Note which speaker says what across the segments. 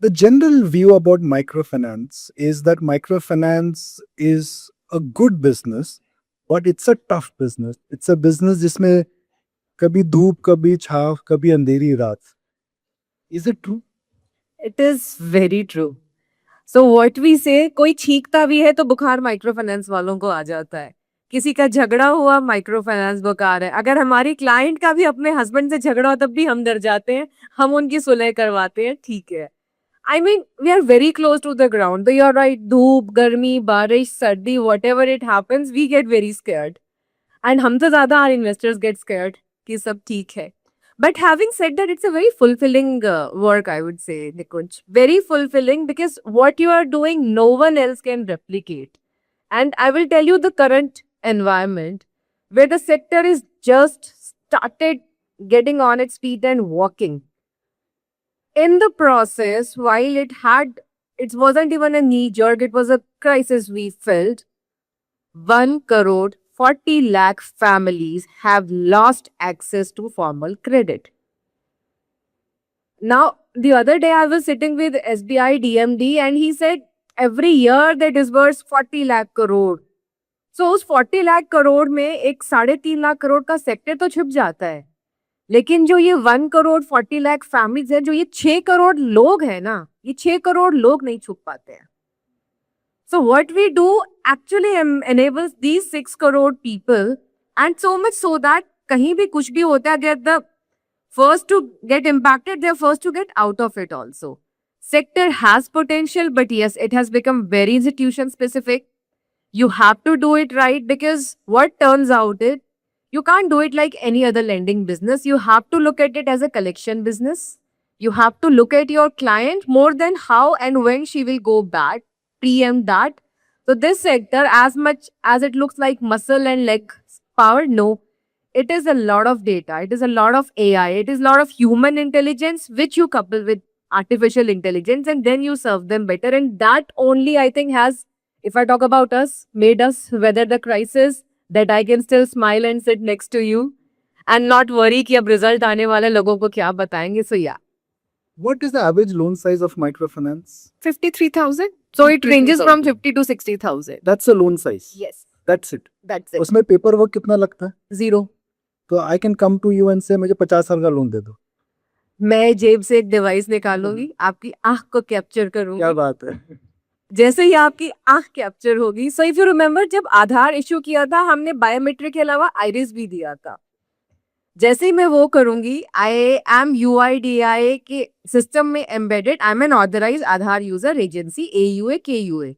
Speaker 1: The general view about microfinance is that microfinance is a good business, but it's a tough business. It's a business जिसमें कभी धूप, कभी छाव, कभी अंधेरी रात. Is it true?
Speaker 2: It is very true. So what we say, कोई छींकता भी है तो बुखार माइक्रो फाइनेंस वालों को आ जाता है. किसी का झगड़ा हुआ माइक्रो फाइनेंस बुखार है. अगर हमारी क्लाइंट का भी अपने हस्बैंड से झगड़ा हो तब भी हम डर जाते हैं, हम उनकी सुलह करवाते हैं, ठीक है. I mean, we are very close to the ground. But you're right, धूप, गर्मी, बारिश, सर्दी, whatever it happens, we get very scared. And हमसे ज़्यादा our investors get scared कि सब ठीक है. But having said that, it's a very fulfilling work, I would say, Nikunj. Very fulfilling because what you are doing, no one else can replicate. And I will tell you the current environment where the sector is just started getting on its feet and walking. In the process, while it wasn't even a knee jerk, it was a crisis we felt. 1 crore 40 lakh families have lost access to formal credit. Now, the other day I was sitting with SBI DMD and he said every year they disburse 40 lakh crore. So उस 40 लाख करोड़ में एक 3.5 लाख करोड़ का sector तो छुप जाता है, लेकिन जो ये 1 करोड़ 40 लाख फैमिलीज है, जो ये 6 करोड़ लोग हैं ना, ये 6 करोड़ लोग नहीं छुप पाते हैं. So what we do actually enables these 6 crore people, and so much so that कहीं भी कुछ भी होता है, they're the first to get impacted, they're first to get out of it also. Sector has potential, but yes, it has become very institution specific. You have to do it right because what turns out is you can't do it like any other lending business. You have to look at it as a collection business. You have to look at your client more than how and when she will go bad, preempt that. So this sector, as much as it looks like muscle and leg power, no, it is a lot of data. It is a lot of AI. It is a lot of human intelligence, which you couple with artificial intelligence, and then you serve them better. And that only, I think, has, if I talk about us, made us weather the crisis, that I can still smile and sit next to you and not worry कि अब result आने वाले लोगों को क्या बताएंगे. So yeah.
Speaker 1: What is the average loan size of microfinance?
Speaker 2: 53,000. So it ranges from 50 to 60,000.
Speaker 1: That's a loan size.
Speaker 2: Yes,
Speaker 1: That's it.
Speaker 2: that's it.
Speaker 1: उसमें paper work कितना लगता है?
Speaker 2: 0.
Speaker 1: तो I can come to you and से मुझे 50 साल का loan दे दो.
Speaker 2: मैं जेब से एक डिवाइस निकालूंगी, आपकी आंख को कैप्चर
Speaker 1: क्या
Speaker 2: करूंगी.
Speaker 1: बात है.
Speaker 2: जैसे ही आपकी आंख कैप्चर होगी. सो इफ यू रिमेम्बर, जब आधार इश्यू किया था, हमने बायोमेट्रिक के अलावा आइरिस भी दिया था. जैसे ही मैं वो करूंगी, आई एम UIDAI के सिस्टम में embedded, I am an authorise Aadhaar user agency, AUA KUA.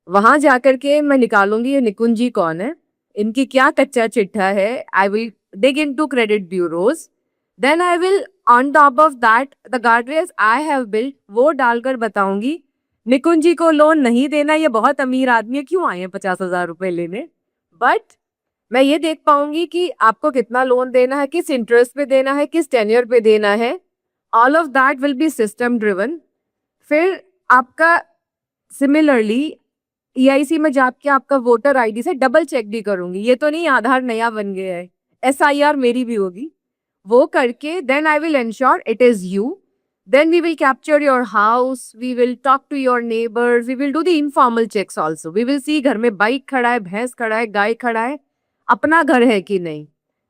Speaker 2: वहां जाकर के मैं निकालूंगी ये निकुंज जी कौन है, इनकी क्या कच्चा चिट्ठा है. I will dig into credit bureaus. Then I will, on top of that, the guardrails I have built, वो डालकर बताऊंगी निकुंज जी को लोन नहीं देना, ये बहुत अमीर आदमी है, क्यों आए हैं 50,000 रुपए लेने. बट मैं ये देख पाऊंगी कि आपको कितना लोन देना है, किस इंटरेस्ट पे देना है, किस टेन्योर पे देना है. All of that will be system driven. फिर आपका सिमिलरली EIC में जाके आपका वोटर ID से डबल चेक भी करूंगी. ये तो नहीं आधार नया बन गया है, SIR मेरी भी होगी. वो करके then I will ensure it is you. Then we will capture your house. We will talk to your neighbors. We will do the informal checks also. We will see घर में बाइक खड़ा है, भैंस खड़ा है, गाय खड़ा है, अपना घर है कि नहीं.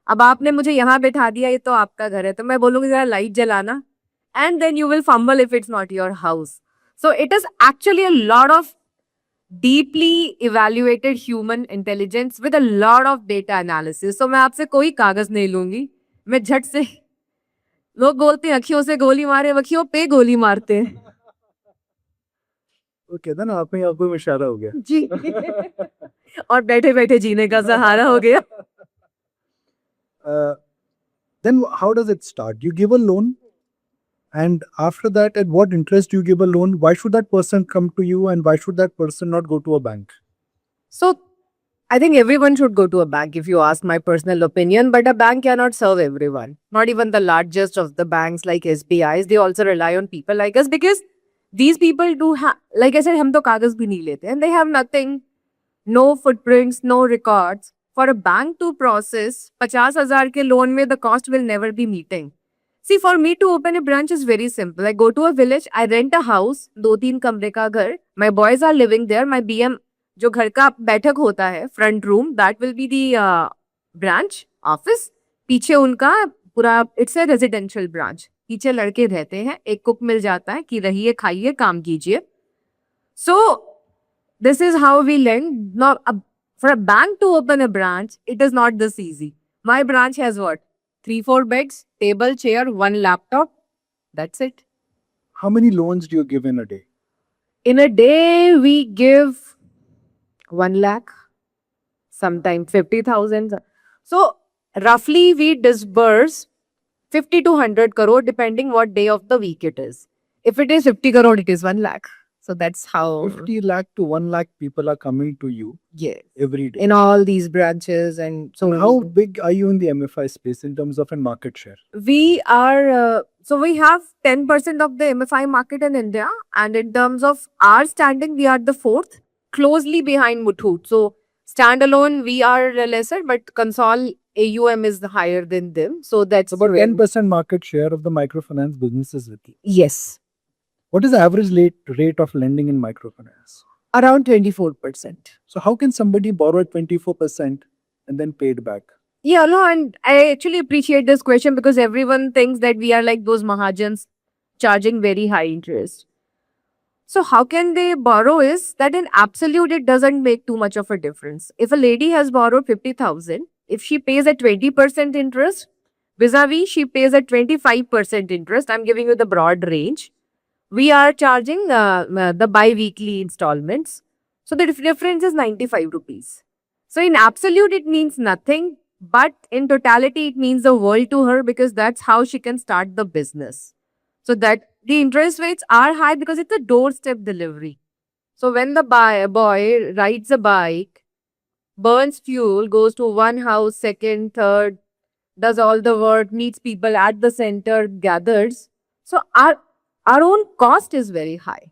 Speaker 2: अब आपने मुझे यहाँ बैठा दिया, ये तो आपका घर है, तो मैं बोलूँगी जरा लाइट जलाना. And then you will fumble if it's not your house. So it is actually a lot of deeply evaluated human intelligence with a lot of data analysis. So मैं आपसे कोई कागज नहीं लूंगी, मैं झट से, लोग बोलते हैं अखियों से गोली मारे, अखियों पे गोली मारते हैं.
Speaker 1: वो कहता ना आप में आंखों में इशारा हो गया.
Speaker 2: जी. और बैठे बैठे जीने का सहारा हो गया.
Speaker 1: Then how does it start? You give a loan, and after that, at what interest you give a loan? Why should that person come to you, and why should that person not go to a bank?
Speaker 2: So I think everyone should go to a bank if you ask my personal opinion, but a bank cannot serve everyone. Not even the largest of the banks like SBIs, they also rely on people like us because these people do have, like I said, हम तो कागज भी नहीं लेते, and they have nothing, no footprints, no records. For a bank to process 50,000 के loan में, the cost will never be meeting. See, for me to open a branch is very simple. I go to a village, I rent a house, 2-3 कमरे का घर. My boys are living there. My BM, जो घर का बैठक होता है, front room, that will be the branch office. पीछे उनका पूरा, it's a residential branch. पीछे लड़के रहते हैं, एक कुक मिल जाता है कि रहिए खाइए काम कीजिए. So this is how we lend. Now, for a bank to open a branch, it is not this easy. My branch has what? 3-4 beds, table, chair, one laptop. That's it.
Speaker 1: How many loans do you give in a day?
Speaker 2: In a day, we give 1 lakh, sometimes 50,000. So, roughly, we disburse 50 to 100 crore depending what day of the week it is. If it is 50 crore, it is 1 lakh. So, that's how.
Speaker 1: 50 lakh to 1 lakh people are coming to you
Speaker 2: Yes.
Speaker 1: every day.
Speaker 2: In all these branches. And so,
Speaker 1: How big are you in the MFI space in terms of a market share?
Speaker 2: we are, so we have 10% of the MFI market in India. And in terms of our standing, we are the fourth, closely behind Muthoot. So standalone, we are lesser, but consol AUM is higher than them. So that's
Speaker 1: About
Speaker 2: where-
Speaker 1: 10% market share of the microfinance businesses with you.
Speaker 2: Yes,
Speaker 1: What is the average rate of lending in microfinance?
Speaker 2: around 24%.
Speaker 1: So how can somebody borrow at 24% and then pay it back?
Speaker 2: Yeah, no, and I actually appreciate this question because everyone thinks that we are like those Mahajans charging very high interest. So how can they borrow is that in absolute it doesn't make too much of a difference. If a lady has borrowed 50,000, if she pays at 20% interest, vis-a-vis she pays at 25% interest, I'm giving you the broad range. We are charging the bi-weekly installments. So the difference is 95 rupees. So in absolute it means nothing, but in totality it means the world to her because that's how she can start the business. So that the interest rates are high because it's a doorstep delivery. So when the boy rides a bike, burns fuel, goes to one house, second, third, does all the work, meets people at the center, gathers. So our own cost is very high,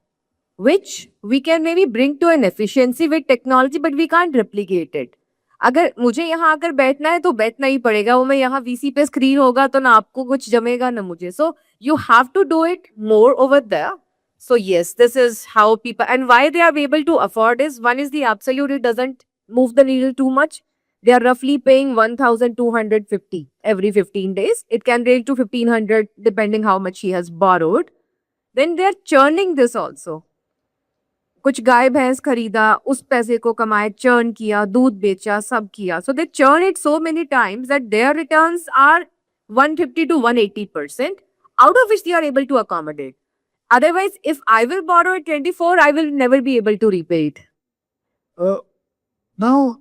Speaker 2: which we can maybe bring to an efficiency with technology, but we can't replicate it. अगर मुझे यहाँ आकर बैठना है तो बैठना ही पड़ेगा. वो मैं यहाँ VC पे स्क्रीन होगा तो ना आपको कुछ जमेगा ना मुझे. So you have to do it more over there. So yes, this is how people, and why they are able to afford is, one is the absolute, it doesn't move the needle too much. They are roughly paying 1,250 every 15 days. It can range to 1,500 depending how much he has borrowed. Then they are churning this also. कुछ गाय भैंस खरीदा, उस पैसे को कमाए, churn किया, दूध बेचा, सब किया. So they churn it so many times that their returns are 150 to 180%, out of which they are able to accommodate. Otherwise, if I will borrow at 24, I will never be able to repay it.
Speaker 1: Now,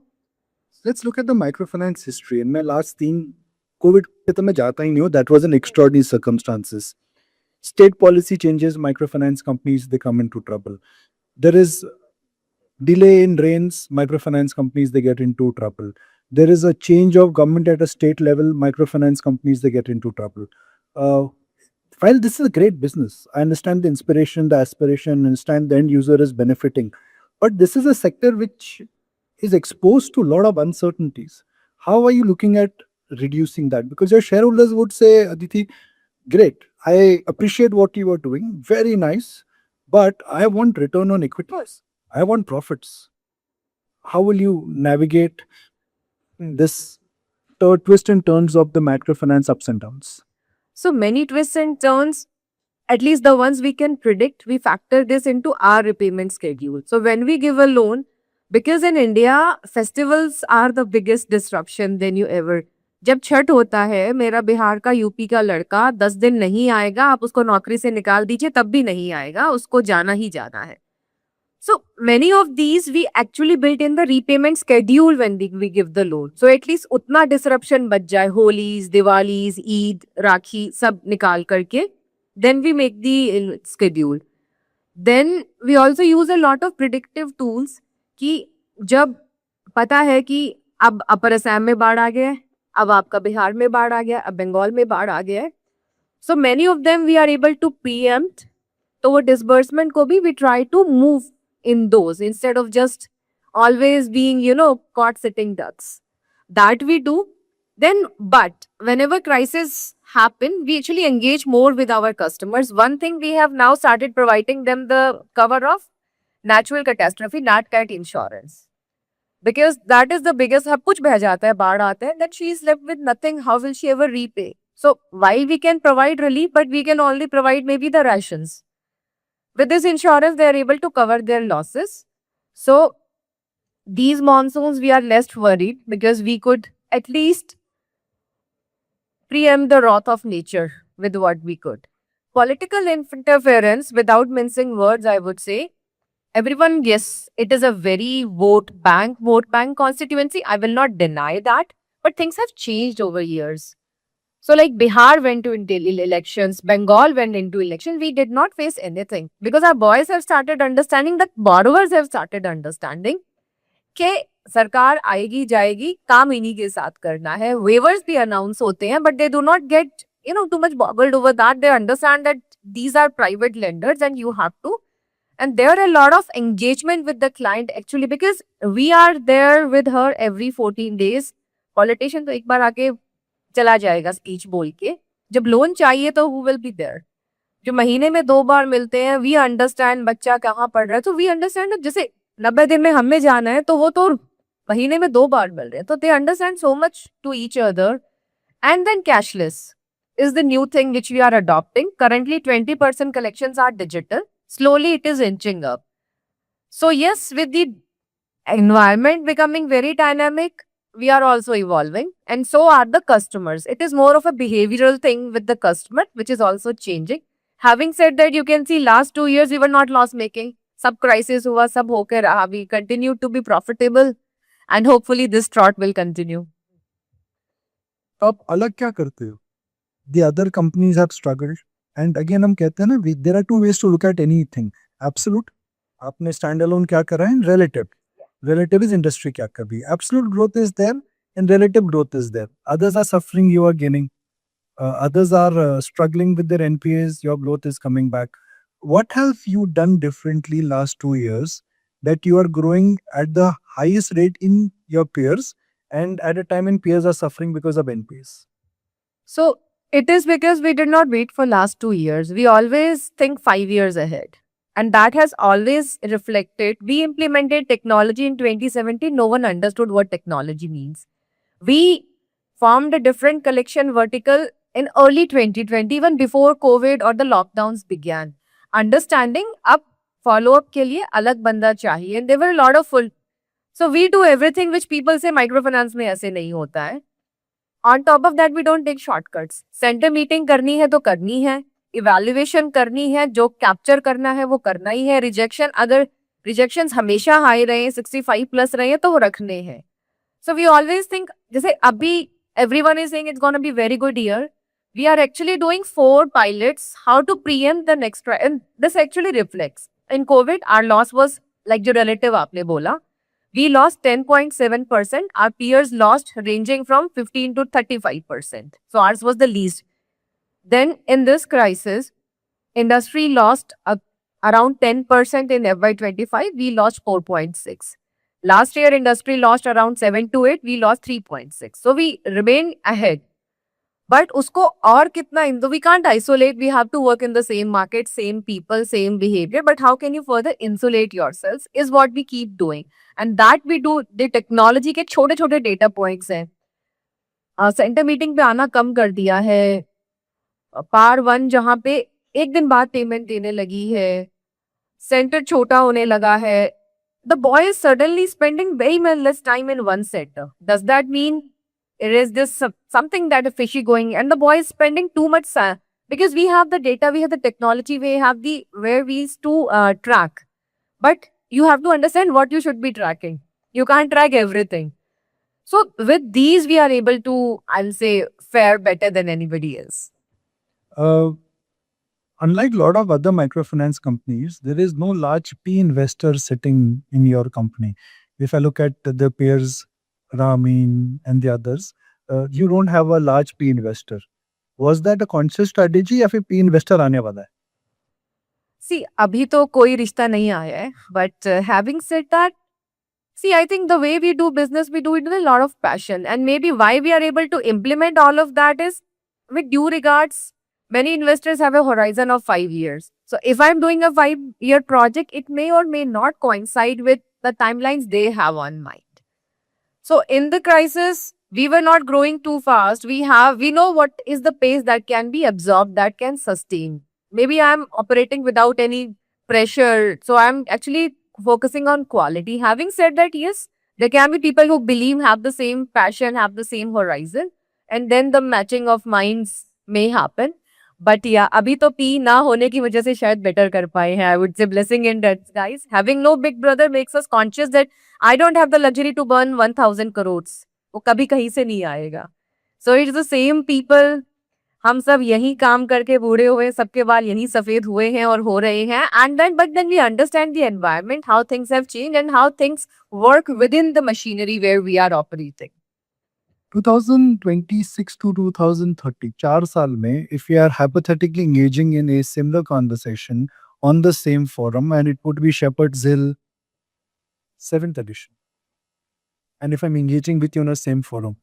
Speaker 1: let's look at the microfinance history. In my last thing, COVID, तो मैं जाता ही नहीं हूँ. That was an extraordinary circumstances. State policy changes, microfinance companies, they come into trouble. There is delay in rains, microfinance companies, they get into trouble. There is a change of government at a state level, microfinance companies, they get into trouble. While this is a great business, I understand the inspiration, the aspiration, understand the end user is benefiting. But this is a sector which is exposed to a lot of uncertainties. How are you looking at reducing that? Because your shareholders would say, Aditi, great, I appreciate what you are doing, very nice, but I want return on equity. I want profits. How will you navigate this twist and turns of the microfinance ups and downs?
Speaker 2: So many twists and turns, at least the ones we can predict, we factor this into our repayment schedule. So when we give a loan, because in India, festivals are the biggest disruption than you ever. जब छठ होता है, मेरा बिहार का UP का लड़का 10 दिन नहीं आएगा, आप उसको नौकरी से निकाल दीजिए तब भी नहीं आएगा, उसको जाना ही जाना है. So many of these we actually built in the repayment schedule when we give the loan. So at least उतना disruption बच जाए, Holi's, Diwali's, Eid, Rakhi सब निकाल करके, then we make the schedule. Then we also use a lot of predictive tools कि जब पता है कि अब अपर असम में बाढ़ आ गया है, अब आपका बिहार में बाढ़ आ गया, अब बंगाल में बाढ़ आ गया है. So many of them we are able to preempt. तो वो disbursement को भी we try to move in those instead of just always being, caught sitting ducks. That we do. Then, but whenever crisis happen, we actually engage more with our customers. One thing, we have now started providing them the cover of natural catastrophe, nat cat insurance, because that is the biggest. सब कुछ बह जाता है, बाढ़ आता है, that she is left with nothing. How will she ever repay? So while we can provide relief, but we can only provide maybe the rations. With this insurance, they are able to cover their losses. So these monsoons, we are less worried because we could at least preempt the wrath of nature with what we could. Political interference, without mincing words, I would say, everyone, yes, it is a very vote bank constituency. I will not deny that, but things have changed over years. So, like Bihar went to elections, Bengal went into election. We did not face anything because our boys have started understanding, that borrowers have started understanding कि सरकार आएगी जाएगी, काम इन्हीं के साथ करना है. Waivers भी announce होते हैं, but they do not get too much boggled over that. They understand that these are private lenders and you have to. And there are a lot of engagement with the client actually, because we are there with her every 14 days. Politician तो एक बार आके चला जाएगा speech बोल के. जब loan चाहिए तो who will be there? जो महीने में 2 बार मिलते हैं, we understand बच्चा कहाँ पढ़ रहा है, तो we understand जैसे 90 दिन में हमें जाना है तो वो तो महीने में 2 बार मिल रहे हैं, तो they understand so much to each other. And then cashless is the new thing which we are adopting. Currently 20% collections are digital. Slowly it is inching up. So yes, with the environment becoming very dynamic, we are also evolving, and so are the customers. It is more of a behavioral thing with the customer, which is also changing. Having said that, you can see last 2 years we were not loss making. Sub crisis हुआ, सब होके रहा. We continue to be profitable, and hopefully this trot will continue.
Speaker 1: आप अलग क्या करते हो? The other companies have struggled, and again हम कहते हैं ना, there are two ways to look at anything. Absolute, आपने standalone क्या करा है, and relative. Relative is industry क्या कर रही है. Absolute growth is there and relative growth is there. Others are suffering, you are gaining. Others are struggling with their NPAs, your growth is coming back. What have you done differently last 2 years that you are growing at the highest rate in your peers, and at a time when peers are suffering because of NPAs?
Speaker 2: So it is because we did not wait for last 2 years. We always think 5 years ahead. And that has always reflected. We implemented technology in 2017. No one understood what technology means. We formed a different collection vertical in early 2020, even before COVID or the lockdowns began. Understanding up follow-up के लिए अलग बंदा चाहिए. And there were a lot of full. So we do everything which people say microfinance में ऐसे नहीं होता है. On top of that, we don't take shortcuts. Center meeting करनी है तो करनी है. Evaluation करनी है, जो capture करना है वो करना ही है. Rejection, अगर rejections हमेशा high रहे, 65 plus रहे तो वो रखने हैं. So we always think, जैसे अभी everyone is saying it's going to be very good year. We are actually doing 4 pilots, how to preempt the next try. And this actually reflects. In COVID, our loss was like जो relative आपने बोला. We lost 10.7%. Our peers lost ranging from 15 to 35%. So ours was the least. Then in this crisis, industry lost around 10% in FY25. We lost 4.6. Last year, industry lost around 7 to 8. We lost 3.6. So we remain ahead. But usko और कितना, we can't isolate. We have to work in the same market, same people, same behavior. But how can you further insulate yourselves is what we keep doing. And that we do. The technology के छोटे छोटे data points हैं. Center meeting पे आना कम कर दिया है. Par 1 जहाँ पे एक दिन बाद पेमेंट देने लगी है. Center छोटा होने लगा है. The boy is suddenly spending very less time in one center. Does that mean is this something that is fishy going, and the boy is spending too much because we have the data, we have the technology, we have the where we used to track, but you have to understand what you should be tracking. You can't track everything. So with these we are able to, I'll say, fare better than anybody else.
Speaker 1: Unlike a lot of other microfinance companies, there is no large P investor sitting in your company. If I look at the peers, Ramin and the others, you don't have a large P investor. Was that a conscious strategy या फिर P investor आने वाला है?
Speaker 2: See, अभी तो कोई रिश्ता नहीं आया है, but having said that, See, I think the way we do business, we do it with a lot of passion. And maybe why we are able to implement all of that is with due regards, many investors have a horizon of 5 years. So if I'm doing a 5 year project, it may or may not coincide with the timelines they have on mind. So in the crisis, we were not growing too fast. We know what is the pace that can be absorbed, that can sustain. Maybe I'm operating without any pressure. So I'm actually focusing on quality. Having said that, yes, there can be people who believe, have the same passion, have the same horizon, and then the matching of minds may happen. But yeah, अभी तो P ना होने की वजह से शायद better कर पाए हैं. I would say blessing in that, guys. Having no big brother makes us conscious that I don't have the luxury to burn 1000 crores. वो कभी कहीं से नहीं आएगा. So it's the same people. हम सब यही काम करके बूढ़े हुए, सबके बाल यही सफेद हुए हैं और हो रहे हैं. And then, but then we understand the environment, how things have changed and how things work within the machinery where we are operating.
Speaker 1: 2026 to 2030, 4 साल में, if we are hypothetically engaging in a similar conversation on the same forum, and it would be Shepherd's Hill 7th edition, and if I'm engaging with you on the same forum,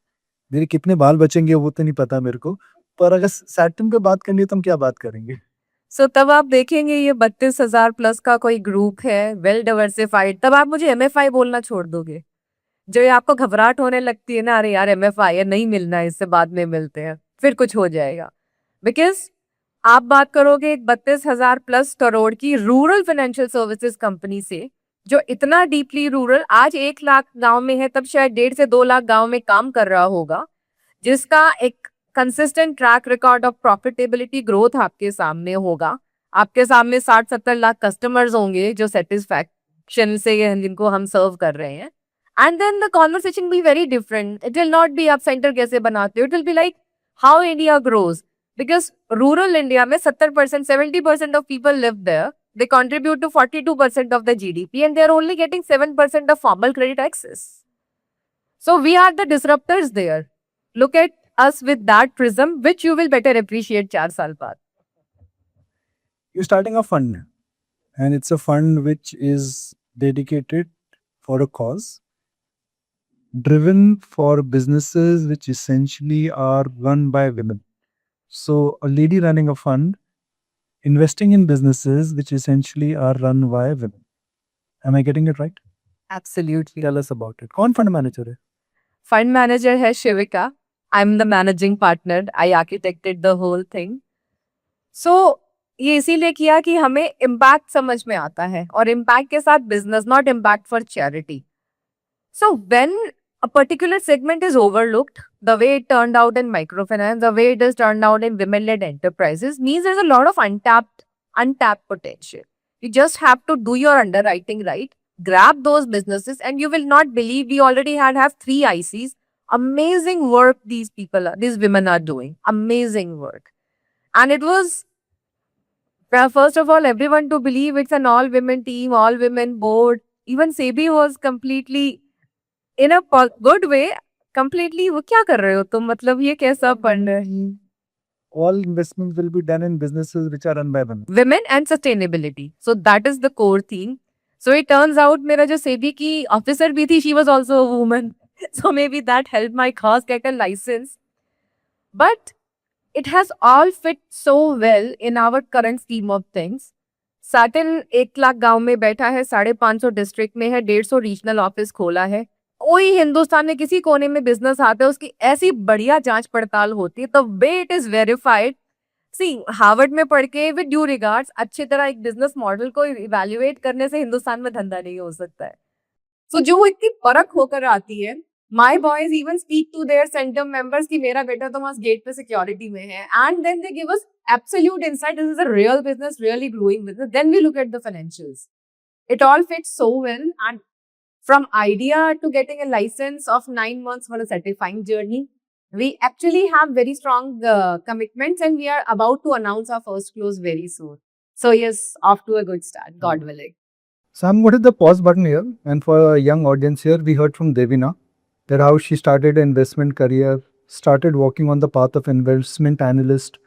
Speaker 1: मेरे कितने बाल बचेंगे वो तो नहीं पता मेरे को, पर अगर सैटिन पे बात करनी है तो हम क्या बात करेंगे?
Speaker 2: So तब आप देखेंगे ये 32,000 प्लस का कोई ग्रुप है, वेल डाइवर्सिफाइड, तब आप मुझे MFI बोलना छोड़ दोगे. जो ये आपको घबराहट होने लगती है ना, अरे यार MFI है, नहीं मिलना है, इससे बाद में मिलते हैं, फिर कुछ हो जाएगा. बिकॉज आप बात करोगे एक 32,000 प्लस करोड़ की रूरल फाइनेंशियल सर्विसेज कंपनी से, जो इतना डीपली रूरल, आज 1 लाख गांव में है, तब शायद 1.5 से 2 लाख गांव में काम कर रहा होगा, जिसका एक consistent track record of profitability growth आपके सामने होगा. आपके सामने 60-70 लाख कस्टमर्स होंगे जो सेटिस्फैक्शन से जिनको हम सर्व कर रहे हैं. And then the conversation will be very different. It will not be आप सेंटर कैसे बनाते हो. It will be like how India grows. Because rural India में 70%, 70% of people live there. They contribute to 42% of the GDP and they are only getting 7% of formal credit access. So we are the disruptors there. Look at us with that prism, which you will better appreciate 4 साल बाद.
Speaker 1: You're starting a fund, and it's a fund which is dedicated for a cause, driven for businesses which essentially are run by women. So a lady running a fund, investing in businesses which essentially are run by women. Am I getting it right?
Speaker 2: Absolutely.
Speaker 1: Tell us about it. कौन fund manager है?
Speaker 2: Fund manager है शिविका. I'm the managing partner. I architected the whole thing. So ये इसीलिए किया कि हमें impact समझ में आता है, और इम्पैक्ट के साथ business, not impact for charity. So when a particular segment is overlooked, the way it turned out in microfinance, the way it is turned out in women-led enterprises, means there's a lot of untapped potential. You just have to do your underwriting right, grab those businesses, and you will not believe we already have 3 ICs. Amazing work these women are doing. Amazing work. And it was, first of all, everyone to believe it's an all-women team, all-women board. Even SEBI was completely, in a good way, completely, वो क्या कर रहे हो तुम, मतलब ये कैसा fund है?
Speaker 1: All investments will be done in businesses which are run by women.
Speaker 2: Women and sustainability. So that is the core theme. So it turns out मेरा जो SEBI की officer भी थी, she was also a woman. So maybe that helped my cause get a license. But it has all fit so well in our current scheme of things. Satin 1 lakh गांव में बैठा है, 550 district में है, 150 regional office खोला है. कोई हिंदुस्तान में किसी कोने में बिजनेस आता है, उसकी ऐसी बढ़िया जांच पड़ताल होती है. The way it is verified. सी हार्वर्ड में पढ़ के, विद ड्यू रिगार्ड्स, अच्छी तरह एक बिजनेस मॉडल को इवेल्युएट करने से हिंदुस्तान में धंधा नहीं हो सकता है. सो जो इतनी परख होकर आती है, my boys even speak to their centre members कि मेरा बेटा तो वहां गेट पे सिक्योरिटी में है, and then they give us absolute insight. This is a real business, really growing business. Then we look at the financials. It all fits so well, and from idea to getting a license of 9 months for a certifying journey, we actually have very strong commitments, and we are about to announce our first close very soon. So yes, off to a good start, God willing.
Speaker 1: So I'm going to hit the pause button here, and for a young audience here, we heard from Devina that how she started an investment career, started walking on the path of investment analyst,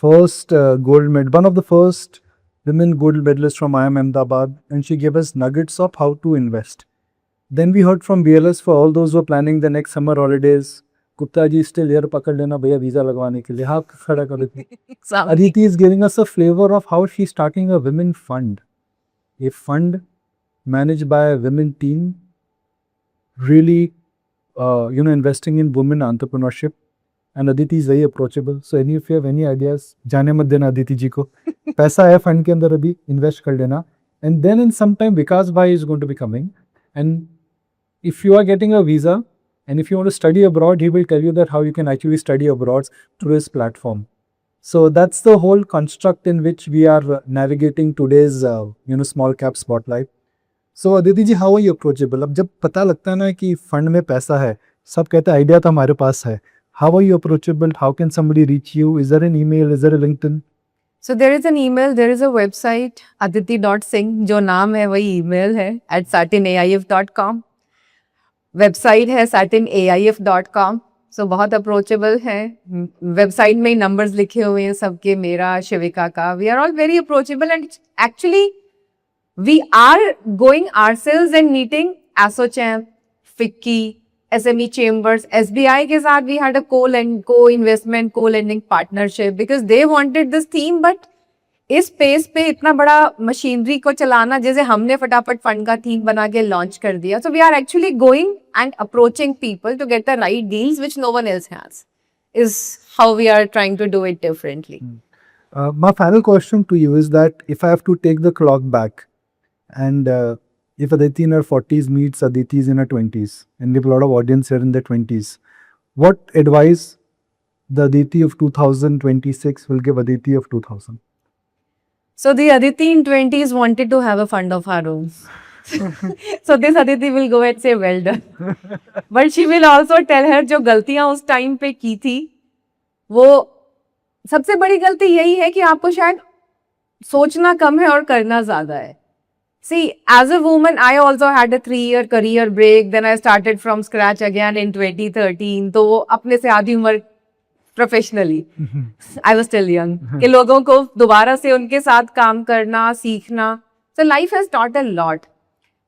Speaker 1: first gold medal, one of the first women gold medalists from IIM Ahmedabad, and she gave us nuggets of how to invest. Then we heard from BLS for all those who are planning the next summer holidays. Gupta ji still here, पकड़ लेना भैया visa लगवाने के लिए. हाँ, खड़ा कर देती. Aditi is giving us a flavor of how she's starting a women fund. A fund managed by a women team, really, investing in women entrepreneurship. And Aditi is very approachable. So any of you have any ideas, जाने मत देना Aditi जी को. पैसा है fund के अंदर अभी, invest कर लेना. And then in some time, Vikas Bhai is going to be coming. And if you are getting a visa, and if you want to study abroad, he will tell you that how you can actually study abroad through his platform. So that's the whole construct in which we are navigating today's, small cap spotlight. So Aditi ji, how are you approachable? अब जब पता लगता है ना कि fund में पैसा है, सब कहते हैं आइडिया तो हमारे पास है. How are you approachable? How can somebody reach you? Is there an email? Is there a LinkedIn?
Speaker 2: So there is an email, there is a website, aditi.singh, जो नाम है वही email है, @satinaif.com. वेबसाइट है satinaif.com. सो बहुत approachable है. Website में ही numbers लिखे हुए हैं सबके, मेरा, शिविका का. We are all very approachable and actually we are going ourselves and meeting ASSOCHAM, FICCI, SME chambers, SBI के साथ we had a co-investment, co-lending partnership because they wanted this theme. But इस स्पेस पे इतना बड़ा मशीनरी को चलाना, जैसे हमने फटाफट फंड का थीम बना के लॉन्च कर दिया. So we are actually going and approaching people to get the right deals which no one else has. Is how we are trying to do it differently.
Speaker 1: My final question to you is that if I have to take the clock back, and if Aditi in her 40s meets Aditi's in her 20s, and we have a lot of audience here in their 20s, what advice the Aditi of 2026 will give Aditi of 2000?
Speaker 2: So the Aditi in 20s wanted to have a fund of her own. So this Aditi will go and say well done. But she will also tell her जो गलतियां उस time पे की थी, वो सबसे बड़ी गलती यही है कि आपको शायद सोचना कम है और करना ज्यादा है. See, as a woman, I also had a 3-year career break. Then I started from scratch again in 2013. तो अपने से आधी उम्र professionally, I was still young, कि लोगों को दोबारा से उनके साथ काम करना, सीखना. So life has taught a lot.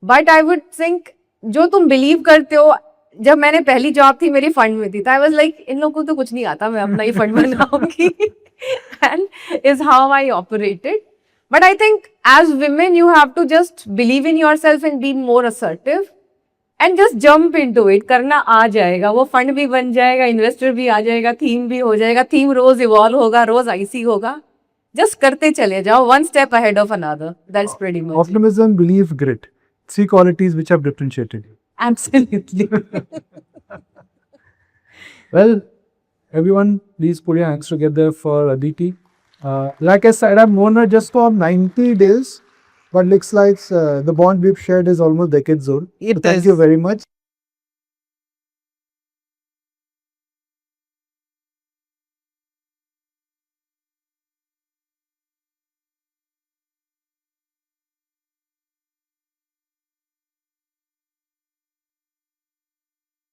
Speaker 2: But I would think जो तुम बिलीव करते हो, जब मैंने पहली जॉब थी मेरी फंड में थी, तो आई वाज लाइक इन लोगों को तो कुछ नहीं आता, मैं अपना ही फंड बनाऊंगी. And is how I operated. But I think as women you have to just believe in yourself and be more assertive and just jump into it. करना आ जाएगा, वो फंड भी बन जाएगा, इन्वेस्टर भी आ जाएगा, थीम भी हो जाएगा. थीम रोज इवॉल्व होगा, रोज आईसी होगा. जस्ट करते चले जाओ, one step ahead of another. That's pretty much it.
Speaker 1: Optimism, belief, grit. 3 qualities which have differentiated you.
Speaker 2: Absolutely.
Speaker 1: Well, everyone, please put your hands together for Aditi. Like I said, I've known her just for 90 days, but looks like the bond we've shared is almost decades old.
Speaker 2: It
Speaker 1: So thank
Speaker 2: is.
Speaker 1: you very much.